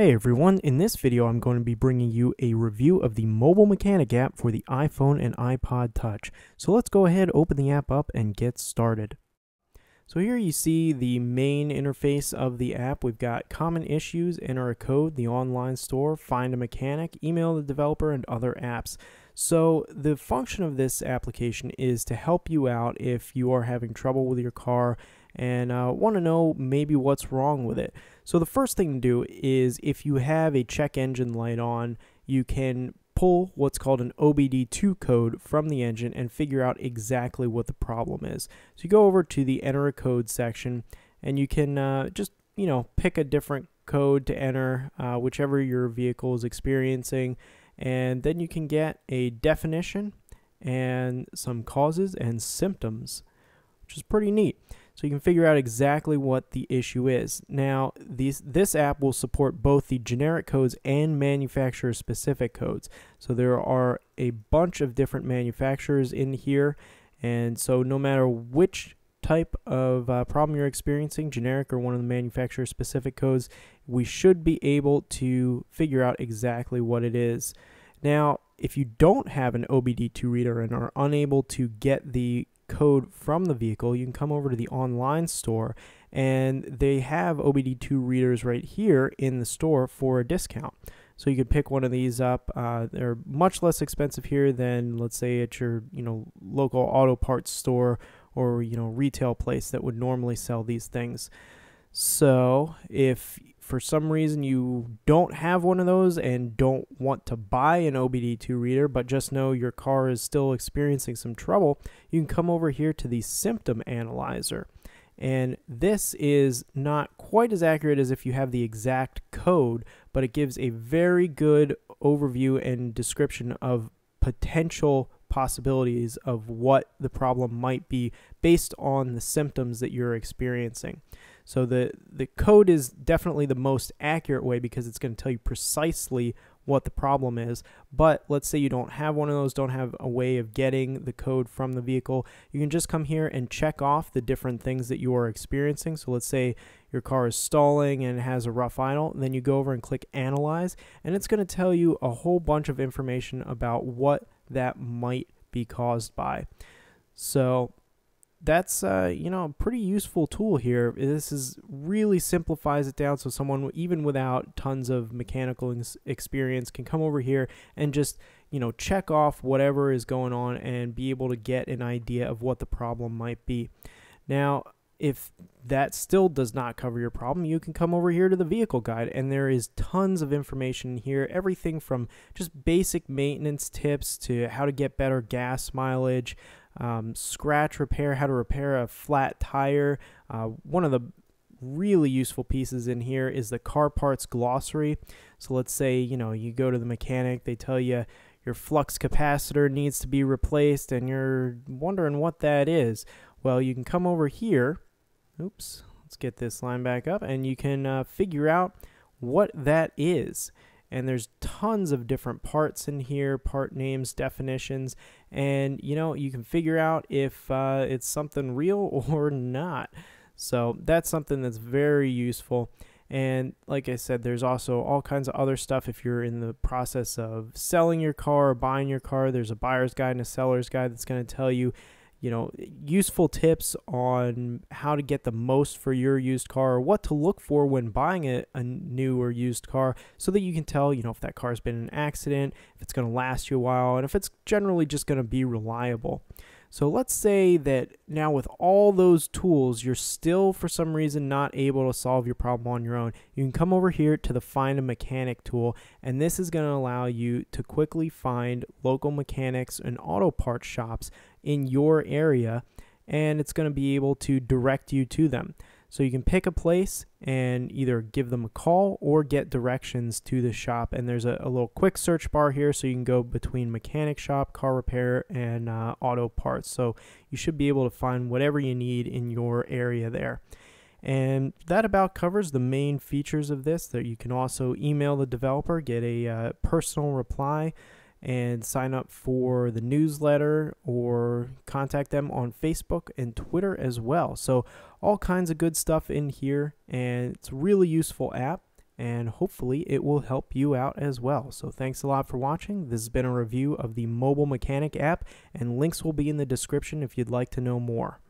Hey everyone, in this video I'm going to be bringing you a review of the MobileMechanic app for the iPhone and iPod Touch. So let's go ahead, open the app up and get started. So here you see the main interface of the app. We've got common issues, enter a code, the online store, find a mechanic, email the developer, and other apps. So the function of this application is to help you out if you are having trouble with your car and want to know maybe what's wrong with it. So the first thing to do is, if you have a check engine light on, you can pull what's called an OBD2 code from the engine and figure out exactly what the problem is. So you go over to the enter a code section and you can just pick a different code to enter, whichever your vehicle is experiencing, and then you can get a definition and some causes and symptoms, which is pretty neat. So you can figure out exactly what the issue is. Now, this app will support both the generic codes and manufacturer-specific codes. So there are a bunch of different manufacturers in here, and so no matter which type of problem you're experiencing, generic or one of the manufacturer-specific codes, we should be able to figure out exactly what it is. Now, if you don't have an OBD2 reader and are unable to get the code from the vehicle, you can come over to the online store, and they have OBD2 readers right here in the store for a discount. So you can pick one of these up. They're much less expensive here than, let's say, at your local auto parts store or retail place that would normally sell these things. So if for some reason you don't have one of those and don't want to buy an OBD2 reader, but just know your car is still experiencing some trouble, you can come over here to the symptom analyzer. And this is not quite as accurate as if you have the exact code, but it gives a very good overview and description of potential possibilities of what the problem might be based on the symptoms that you're experiencing. So the code is definitely the most accurate way because it's going to tell you precisely what the problem is. But let's say you don't have one of those, don't have a way of getting the code from the vehicle, you can just come here and check off the different things that you are experiencing. So let's say your car is stalling and has a rough idle, then you go over and click analyze, and it's going to tell you a whole bunch of information about what that might be caused by. So that's a pretty useful tool here. This really simplifies it down, so someone even without tons of mechanical experience can come over here and just check off whatever is going on and be able to get an idea of what the problem might be. Now, if that still does not cover your problem, you can come over here to the vehicle guide, and there is tons of information here, everything from just basic maintenance tips to how to get better gas mileage, scratch repair, how to repair a flat tire. One of the really useful pieces in here is the car parts glossary. So let's say you go to the mechanic, they tell you your flux capacitor needs to be replaced and you're wondering what that is. Well, you can come over here, let's get this line back up, and you can figure out what that is. And there's tons of different parts in here, part names, definitions, and you can figure out if it's something real or not. So that's something that's very useful. And like I said, there's also all kinds of other stuff if you're in the process of selling your car or buying your car. There's a buyer's guide and a seller's guide that's going to tell you useful tips on how to get the most for your used car, or what to look for when buying a new or used car, so that you can tell, if that car's been in an accident, if it's going to last you a while, and if it's generally just going to be reliable. So let's say that now with all those tools, you're still for some reason not able to solve your problem on your own. You can come over here to the Find a Mechanic tool, and this is going to allow you to quickly find local mechanics and auto parts shops in your area, and it's going to be able to direct you to them. So you can pick a place and either give them a call or get directions to the shop. And there's a little quick search bar here, so you can go between mechanic shop, car repair, and auto parts. So you should be able to find whatever you need in your area there. And that about covers the main features of this. That you can also email the developer, get a personal reply, and sign up for the newsletter or contact them on Facebook and Twitter as well. So all kinds of good stuff in here, and it's a really useful app. and hopefully it will help you out as well. So thanks a lot for watching. This has been a review of the MobileMechanic app, and links will be in the description if you'd like to know more.